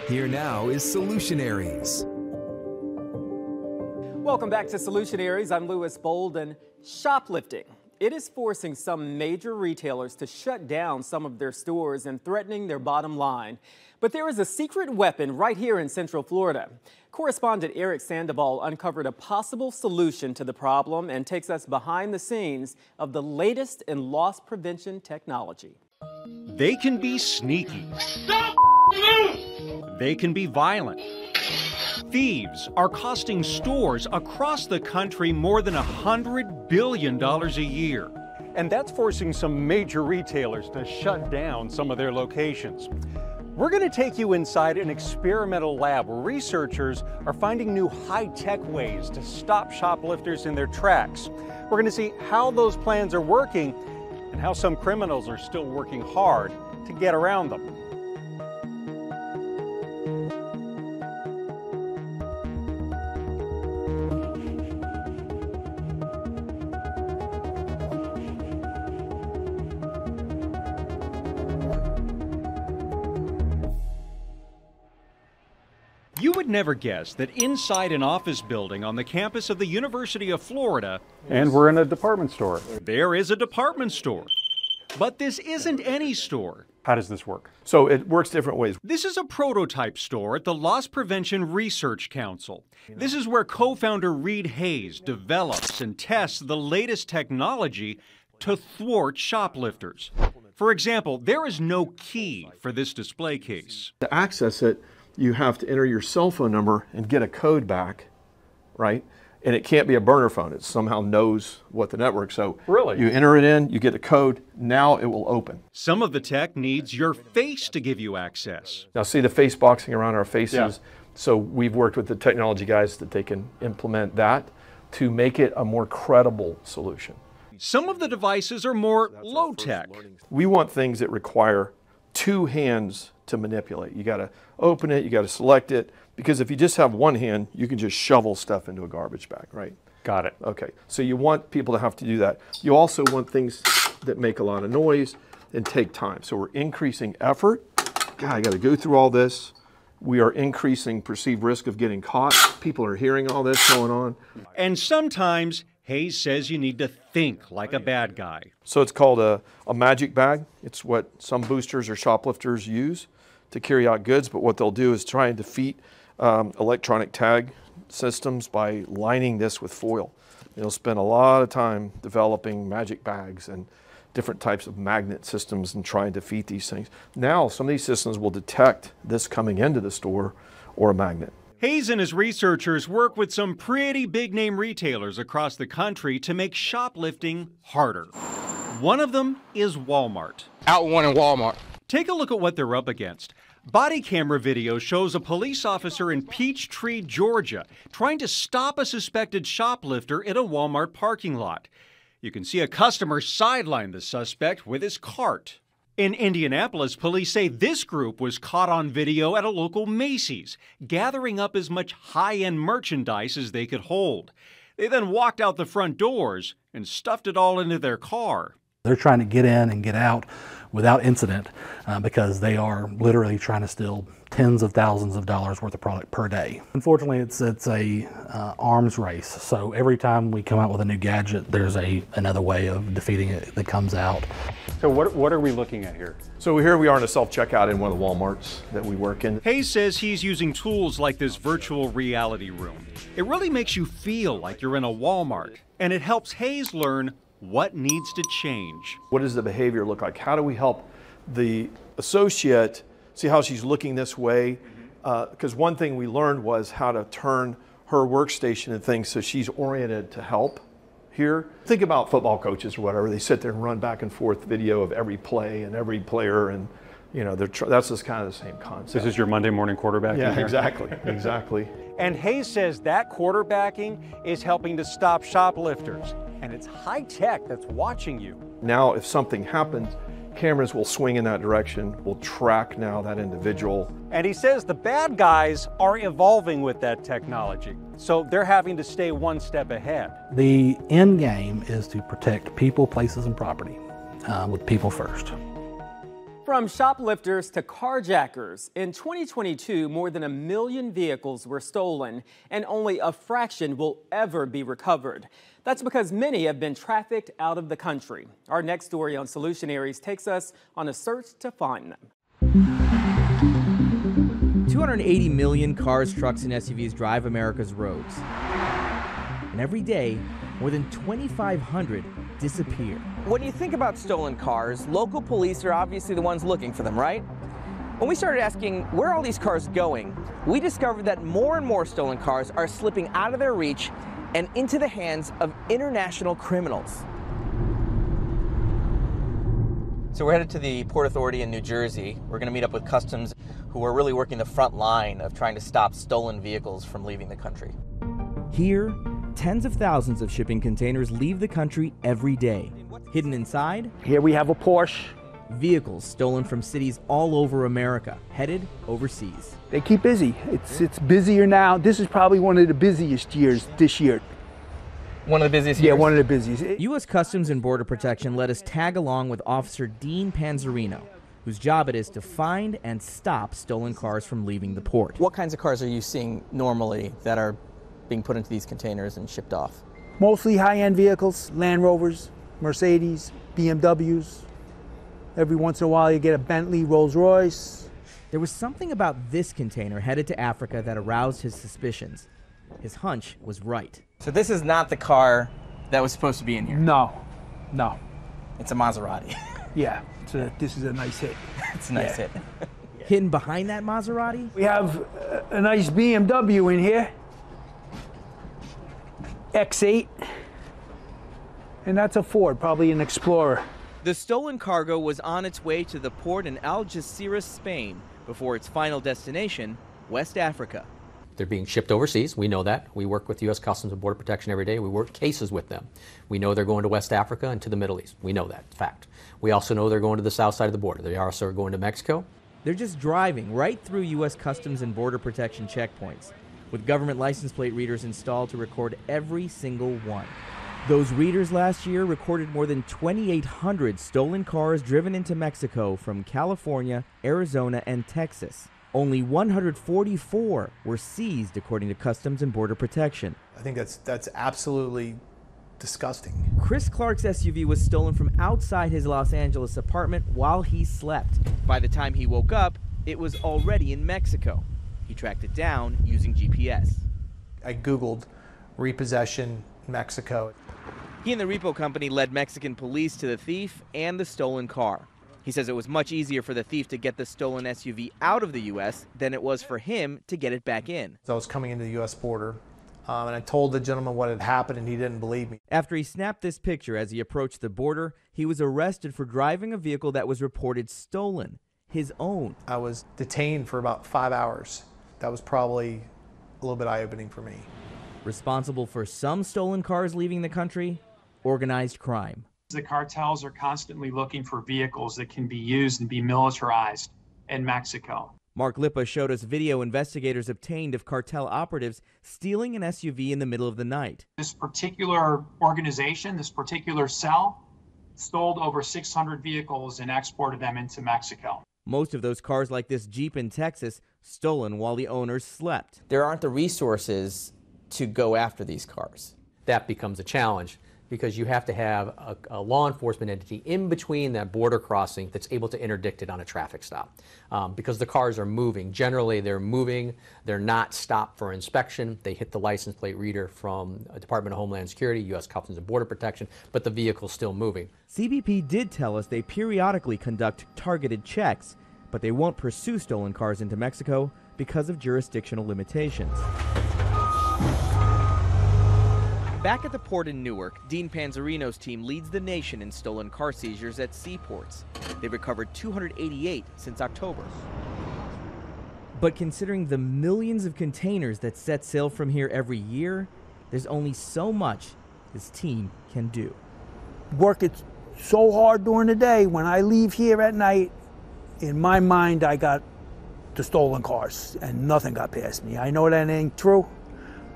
Here now is Solutionaries. Welcome back to Solutionaries. I'm Louis Bolden. Shoplifting. It is forcing some major retailers to shut down some of their stores and threatening their bottom line. But there is a secret weapon right here in Central Florida. Correspondent Eric Sandoval uncovered a possible solution to the problem and takes us behind the scenes of the latest in loss prevention technology. They can be sneaky. They can be violent. Thieves are costing stores across the country more than $100 billion a year. And that's forcing some major retailers to shut down some of their locations. We're going to take you inside an experimental lab where researchers are finding new high-tech ways to stop shoplifters in their tracks. We're going to see how those plans are working and how some criminals are still working hard to get around them. You would never guess that inside an office building on the campus of the University of Florida, and we're in a department store, there is a department store. But this isn't any store. How does this work? So it works different ways. This is a prototype store at the Loss Prevention Research Council. This is where co-founder Reed Hayes develops and tests the latest technology to thwart shoplifters. For example, there is no key for this display case. To access it, you have to enter your cell phone number and get a code back, right? And it can't be a burner phone. It somehow knows what the network. So really, you enter it in, you get a code, now it will open. Some of the tech needs your face to give you access. Now see the face boxing around our faces? Yeah. So we've worked with the technology guys that they can implement that to make it a more credible solution. Some of the devices are more low-tech. We want things that require two hands to manipulate. You got to open it, you got to select it, because if you just have one hand, you can just shovel stuff into a garbage bag, right? Got it. Okay, so you want people to have to do that. You also want things that make a lot of noise and take time. So we're increasing effort. God, I got to go through all this. We are increasing perceived risk of getting caught. People are hearing all this going on. And sometimes Hayes says you need to think like a bad guy. So it's called a magic bag. It's what some boosters or shoplifters use to carry out goods, but what they'll do is try and defeat electronic tag systems by lining this with foil. They'll spend a lot of time developing magic bags and different types of magnet systems and try and defeat these things. Now, some of these systems will detect this coming into the store or a magnet. Hayes and his researchers work with some pretty big-name retailers across the country to make shoplifting harder. One of them is Walmart. Out one in Walmart. Take a look at what they're up against. Body camera video shows a police officer in Peachtree, Georgia, trying to stop a suspected shoplifter in a Walmart parking lot. You can see a customer sideline the suspect with his cart. In Indianapolis, police say this group was caught on video at a local Macy's, gathering up as much high-end merchandise as they could hold. They then walked out the front doors and stuffed it all into their car. They're trying to get in and get out without incident because they are literally trying to steal tens of thousands of dollars worth of product per day. Unfortunately, it's a arms race. So every time we come out with a new gadget, there's another way of defeating it that comes out. So what are we looking at here? So here we are in a self-checkout in one of the Walmarts that we work in. Hayes says he's using tools like this virtual reality room. It really makes you feel like you're in a Walmart, and it helps Hayes learn what needs to change. What does the behavior look like? How do we help the associate see how she's looking this way? Because one thing we learned was how to turn her workstation and things so she's oriented to help here. Think about football coaches or whatever. They sit there and run back and forth video of every play and every player, and you know that's just kind of the same concept. This is your Monday morning quarterback? Yeah, exactly, exactly. And Hayes says that quarterbacking is helping to stop shoplifters. And it's high tech that's watching you. Now, if something happens, cameras will swing in that direction, will track now that individual. And he says the bad guys are evolving with that technology, so they're having to stay one step ahead. The end game is to protect people, places, and property with people first. From shoplifters to carjackers, in 2022, more than 1 million vehicles were stolen, and only a fraction will ever be recovered. That's because many have been trafficked out of the country. Our next story on Solutionaries takes us on a search to find them. 280 million cars, trucks, and SUVs drive America's roads. And every day, more than 2,500 disappear. When you think about stolen cars, local police are obviously the ones looking for them, right? When we started asking where are all these cars going, we discovered that more and more stolen cars are slipping out of their reach and into the hands of international criminals. So we're headed to the Port Authority in New Jersey. We're going to meet up with Customs, who are really working the front line of trying to stop stolen vehicles from leaving the country. Here, tens of thousands of shipping containers leave the country every day. Hidden inside, here we have a Porsche. Vehicles stolen from cities all over America, headed overseas. They keep busy. It's busier now. This is probably one of the busiest years this year. One of the busiest years? Yeah, one of the busiest. U.S. Customs and Border Protection let us tag along with Officer Dean Panzarino, whose job it is to find and stop stolen cars from leaving the port. What kinds of cars are you seeing normally that are being put into these containers and shipped off? Mostly high-end vehicles, Land Rovers, Mercedes, BMWs. Every once in a while you get a Bentley, Rolls-Royce. There was something about this container headed to Africa that aroused his suspicions. His hunch was right. So this is not the car that was supposed to be in here? No. It's a Maserati. Yeah, this is a nice hit. It's a nice hit. Hidden behind that Maserati? We have a nice BMW in here. X8, and that's a Ford, probably an Explorer. The stolen cargo was on its way to the port in Algeciras, Spain, before its final destination, West Africa. They're being shipped overseas. We know that. We work with U.S. Customs and Border Protection every day. We work cases with them. We know they're going to West Africa and to the Middle East. We know that, fact. We also know they're going to the south side of the border. They also are going to Mexico. They're just driving right through U.S. Customs and Border Protection checkpoints, with government license plate readers installed to record every single one. Those readers last year recorded more than 2,800 stolen cars driven into Mexico from California, Arizona, and Texas. Only 144 were seized, according to Customs and Border Protection. I think that's absolutely disgusting. Chris Clark's SUV was stolen from outside his Los Angeles apartment while he slept. By the time he woke up, it was already in Mexico. He tracked it down using GPS. I Googled repossession Mexico. He and the repo company led Mexican police to the thief and the stolen car. He says it was much easier for the thief to get the stolen SUV out of the U.S. than it was for him to get it back in. So I was coming into the U.S. border, and I told the gentleman what had happened, and he didn't believe me. After he snapped this picture as he approached the border, he was arrested for driving a vehicle that was reported stolen, his own. I was detained for about 5 hours. That was probably a little bit eye-opening for me. Responsible for some stolen cars leaving the country? Organized crime. The cartels are constantly looking for vehicles that can be used and be militarized in Mexico. Mark Lipa showed us video investigators obtained of cartel operatives stealing an SUV in the middle of the night. This particular organization, this particular cell, stole over 600 vehicles and exported them into Mexico. Most of those cars, like this Jeep in Texas, stolen while the owners slept. There aren't the resources to go after these cars. That becomes a challenge because you have to have a law enforcement entity in between that border crossing that's able to interdict it on a traffic stop. Because the cars are moving. Generally, they're moving. They're not stopped for inspection. They hit the license plate reader from Department of Homeland Security, U.S. Customs and Border Protection, but the vehicle's still moving. CBP did tell us they periodically conduct targeted checks, but they won't pursue stolen cars into Mexico because of jurisdictional limitations. Back at the port in Newark, Dean Panzarino's team leads the nation in stolen car seizures at seaports. They've recovered 288 since October. But considering the millions of containers that set sail from here every year, there's only so much his team can do. Work it so hard during the day. When I leave here at night, in my mind, I got the stolen cars and nothing got past me. I know that ain't true,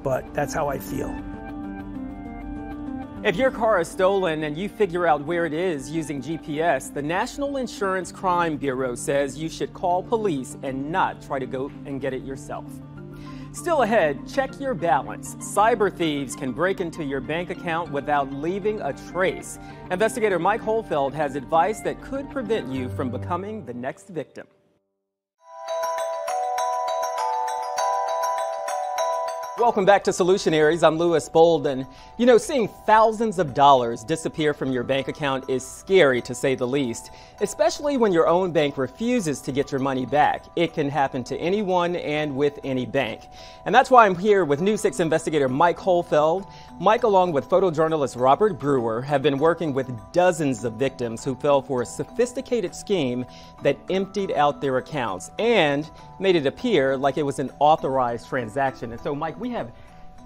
but that's how I feel. If your car is stolen and you figure out where it is using GPS, the National Insurance Crime Bureau says you should call police and not try to go and get it yourself. Still ahead, check your balance. Cyber thieves can break into your bank account without leaving a trace. Investigator Mike Holfeld has advice that could prevent you from becoming the next victim. Welcome back to Solutionaries. I'm Louis Bolden. You know, seeing thousands of dollars disappear from your bank account is scary, to say the least, especially when your own bank refuses to get your money back. It can happen to anyone and with any bank. And that's why I'm here with News 6 investigator Mike Holfeld. Mike, along with photojournalist Robert Brewer, have been working with dozens of victims who fell for a sophisticated scheme that emptied out their accounts and made it appear like it was an authorized transaction. And so, Mike, we have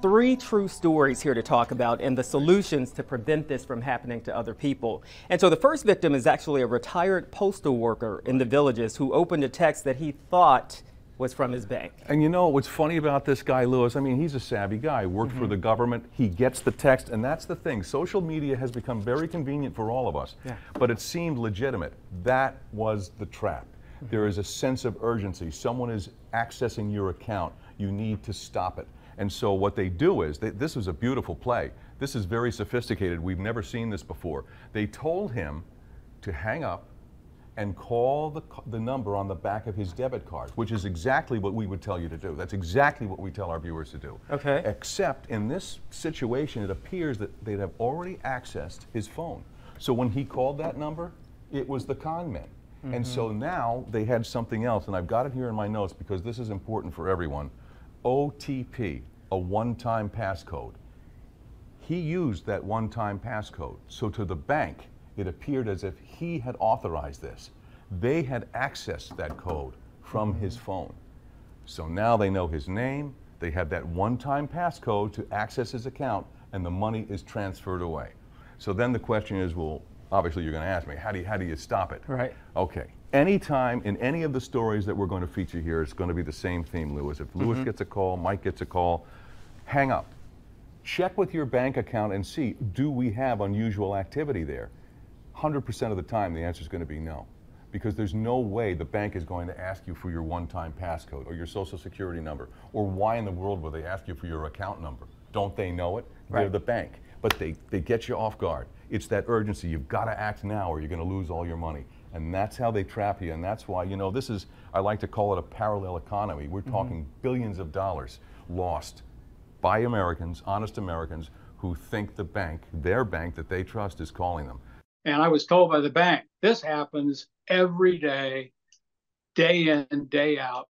3 true stories here to talk about and the solutions to prevent this from happening to other people. And so the first victim is actually a retired postal worker in the Villages who opened a text that he thought was from his bank. And you know what's funny about this guy, Louis? I mean, he's a savvy guy, worked for the government, he gets the text, and that's the thing. Social media has become very convenient for all of us, but it seemed legitimate. That was the trap. There is a sense of urgency. Someone is accessing your account. You need to stop it. And so what they do is, this was a beautiful play. This is very sophisticated. We've never seen this before. They told him to hang up and call the number on the back of his debit card, which is exactly what we would tell you to do. That's exactly what we tell our viewers to do. Okay. Except in this situation, it appears that they'd have already accessed his phone. So when he called that number, it was the con men. And so now they had something else, and I've got it here in my notes because this is important for everyone. OTP, a one-time passcode. He used that one-time passcode. So to the bank, it appeared as if he had authorized this. They had accessed that code from his phone. So now they know his name, they have that one-time passcode to access his account, and the money is transferred away. So then the question is, well, obviously you're going to ask me, how do you stop it? Right. Okay. Anytime in any of the stories that we're going to feature here, it's going to be the same theme, Louis. If Louis gets a call, Mike gets a call, hang up. Check with your bank account and see, do we have unusual activity there? 100% of the time, the answer is going to be no. Because there's no way the bank is going to ask you for your one-time passcode or your social security number, or why in the world would they ask you for your account number? Don't they know it? Right. They're the bank. But they get you off guard. It's that urgency. You've got to act now or you're going to lose all your money. And that's how they trap you. And that's why, you know, this is, I like to call it a parallel economy. We're talking billions of dollars lost by Americans, honest Americans, who think the bank, their bank that they trust, is calling them. And I was told by the bank, this happens every day, day in, day out.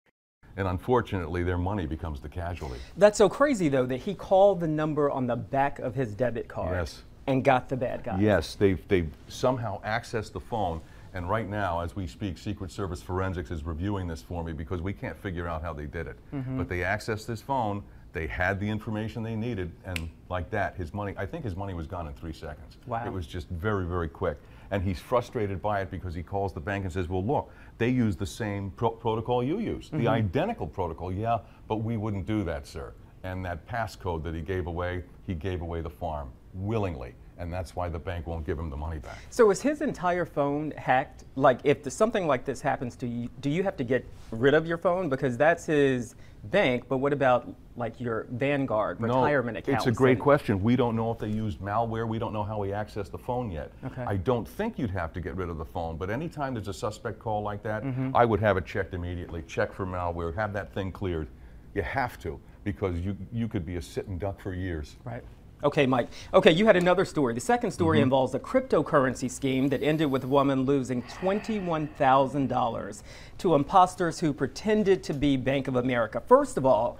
And unfortunately, their money becomes the casualty. That's so crazy, though, that he called the number on the back of his debit card. Yes. And got the bad guy. Yes, they've somehow accessed the phone, and right now, as we speak, Secret Service Forensics is reviewing this for me because we can't figure out how they did it. But they accessed this phone, they had the information they needed, and like that, his money, I think his money was gone in 3 seconds. Wow. It was just very, very quick. And he's frustrated by it because he calls the bank and says, well, look, they use the same protocol you use, the identical protocol, yeah, but we wouldn't do that, sir. And that passcode that he gave away the farm willingly, and that's why the bank won't give him the money back. So is his entire phone hacked? Like, if something like this happens to you, do you have to get rid of your phone? Because that's his bank, but what about like your Vanguard retirement account? It's a great question. We don't know if they used malware. We don't know how he accessed the phone yet. Okay. I don't think you'd have to get rid of the phone, but anytime there's a suspect call like that, I would have it checked immediately. Check for malware, have that thing cleared. You have to, because you could be a sitting duck for years. Right. Okay, Mike. Okay, you had another story. The second story involves a cryptocurrency scheme that ended with a woman losing $21,000 to imposters who pretended to be Bank of America. First of all,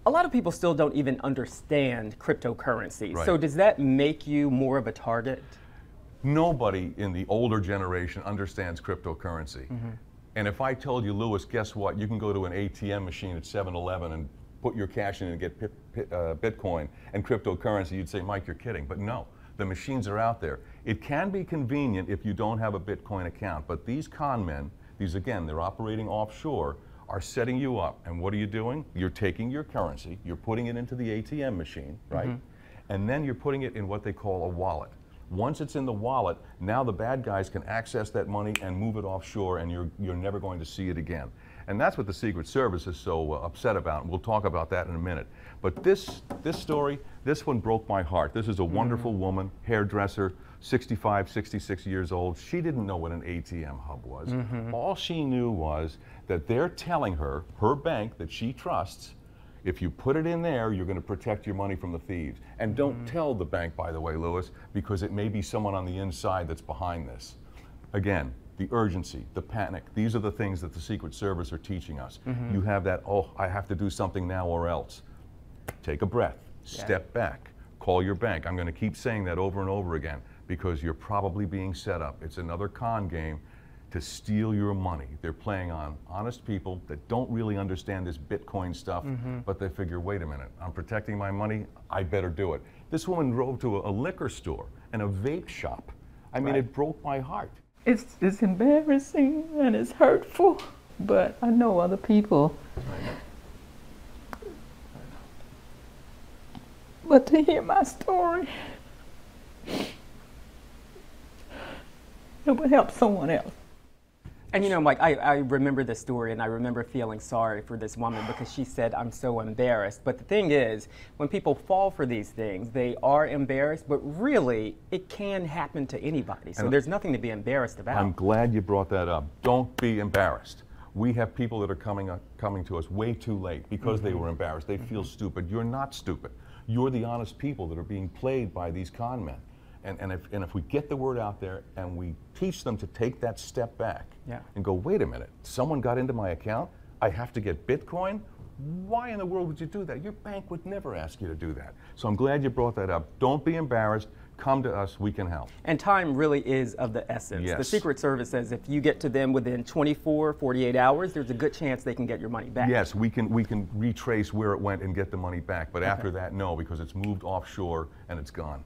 a lot of people still don't even understand cryptocurrency. Right. So does that make you more of a target? Nobody in the older generation understands cryptocurrency. And if I told you, Louis, guess what? You can go to an ATM machine at 7-Eleven and put your cash in and get Bitcoin and cryptocurrency, you'd say, Mike, you're kidding. But no, the machines are out there. It can be convenient if you don't have a Bitcoin account, but these con men, these again, they're operating offshore, are setting you up. And what are you doing? You're taking your currency, you're putting it into the ATM machine, right? and then you're putting it in what they call a wallet. Once it's in the wallet, now the bad guys can access that money and move it offshore, and you're never going to see it again. And that's what the Secret Service is so upset about, and we'll talk about that in a minute. But this story, this one broke my heart. This is a wonderful woman, hairdresser, 65, 66 years old. She didn't know what an ATM hub was. All she knew was that they're telling her, her bank that she trusts, if you put it in there, you're going to protect your money from the thieves. And don't tell the bank, by the way, Lewis, because it may be someone on the inside that's behind this. Again, the urgency, the panic, these are the things that the Secret Service are teaching us. You have that, oh, I have to do something now or else. Take a breath, step back, call your bank. I'm going to keep saying that over and over again because you're probably being set up. It's another con game to steal your money. They're playing on honest people that don't really understand this Bitcoin stuff, but they figure, wait a minute, I'm protecting my money, I better do it. This woman drove to a liquor store and a vape shop. I mean, it broke my heart. It's embarrassing and it's hurtful, but I know other people. But to hear my story, it would help someone else. And you know, Mike, I remember this story, and I remember feeling sorry for this woman because she said, I'm so embarrassed. But the thing is, when people fall for these things, they are embarrassed, but really, it can happen to anybody. So there's nothing to be embarrassed about. I'm glad you brought that up. Don't be embarrassed. We have people that are coming to us way too late because they were embarrassed. They feel stupid. You're not stupid. You're the honest people that are being played by these con men. And if we get the word out there and we teach them to take that step back and go, wait a minute, someone got into my account, I have to get Bitcoin? Why in the world would you do that? Your bank would never ask you to do that. So I'm glad you brought that up. Don't be embarrassed. Come to us, we can help. And time really is of the essence. Yes. The Secret Service says if you get to them within 24, 48 hours, there's a good chance they can get your money back. Yes, we can retrace where it went and get the money back. But after that, no, because it's moved offshore and it's gone.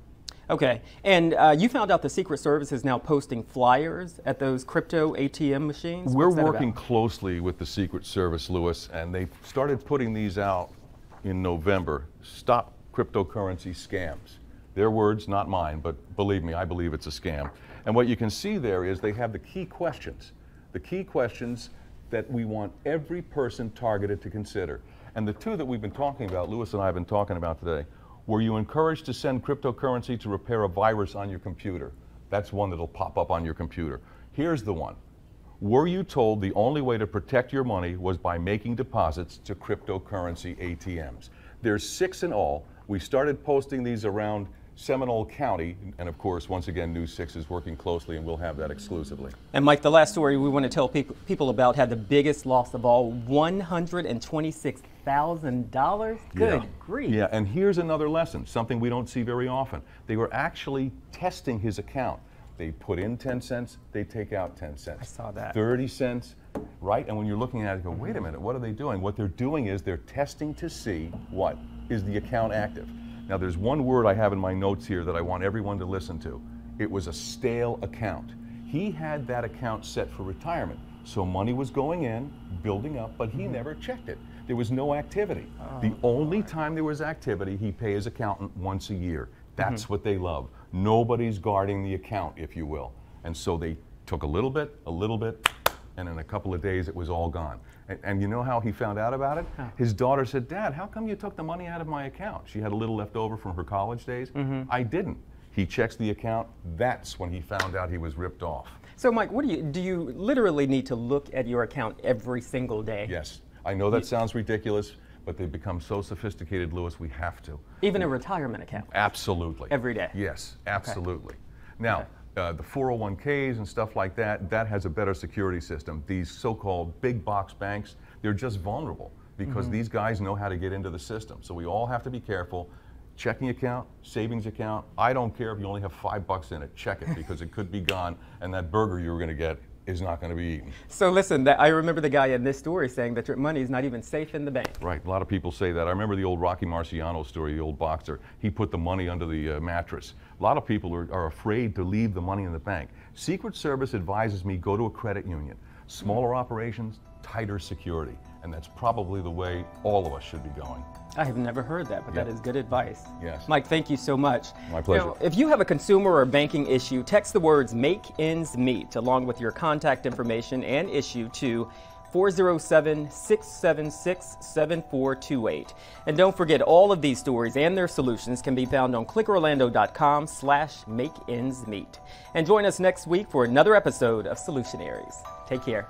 Okay, and you found out the Secret Service is now posting flyers at those crypto ATM machines? We're working closely with the Secret Service, Lewis, and they started putting these out in November. Stop cryptocurrency scams. Their words, not mine, but believe me, I believe it's a scam. And what you can see there is they have the key questions that we want every person targeted to consider. And the two that we've been talking about, Lewis and I have been talking about today, were you encouraged to send cryptocurrency to repair a virus on your computer? That's one that'll pop up on your computer. Here's the one. Were you told the only way to protect your money was by making deposits to cryptocurrency ATMs? There's 6 in all. We started posting these around Seminole County, and of course, once again, News 6 is working closely, and we'll have that exclusively. And Mike, the last story we want to tell people about had the biggest loss of all, $126,000. Good grief. Yeah, and here's another lesson, something we don't see very often. They were actually testing his account. They put in 10 cents, they take out 10 cents. I saw that. 30 cents, right? And when you're looking at it, you go, wait a minute, what are they doing? What they're doing is they're testing to see what is the account active. Now, there's one word I have in my notes here that I want everyone to listen to. It was a stale account. He had that account set for retirement, so money was going in, building up, but he never checked it. There was no activity. The only time there was activity, he'd pay his accountant once a year. That's what they love. Nobody's guarding the account, if you will. And so they took a little bit, and in a couple of days, it was all gone. And you know how he found out about it? His daughter said, Dad, how come you took the money out of my account? She had a little left over from her college days. I didn't. He checks the account. That's when he found out he was ripped off. So Mike, do you literally need to look at your account every single day? Yes. I know that sounds ridiculous, but they've become so sophisticated, Lewis, we have to. Even a retirement account? Absolutely. Every day? Yes, absolutely. Now, the 401ks and stuff like that, that has a better security system. These so-called big box banks, they're just vulnerable because these guys know how to get into the system. So we all have to be careful. Checking account, savings account, I don't care if you only have $5 in it, check it because it could be gone and that burger you were going to get is not going to be eaten. So listen, I remember the guy in this story saying that your money is not even safe in the bank. Right, a lot of people say that. I remember the old Rocky Marciano story, the old boxer. He put the money under the mattress. A lot of people are afraid to leave the money in the bank. Secret Service advises me go to a credit union. Smaller operations, tighter security. And that's probably the way all of us should be going. I have never heard that, but that is good advice. Yes. Mike, thank you so much. My pleasure. Now, if you have a consumer or banking issue, text the words "Make Ends Meet" along with your contact information and issue to 407-676-7428. And don't forget, all of these stories and their solutions can be found on clickorlando.com/makeendsmeet. And join us next week for another episode of Solutionaries. Take care.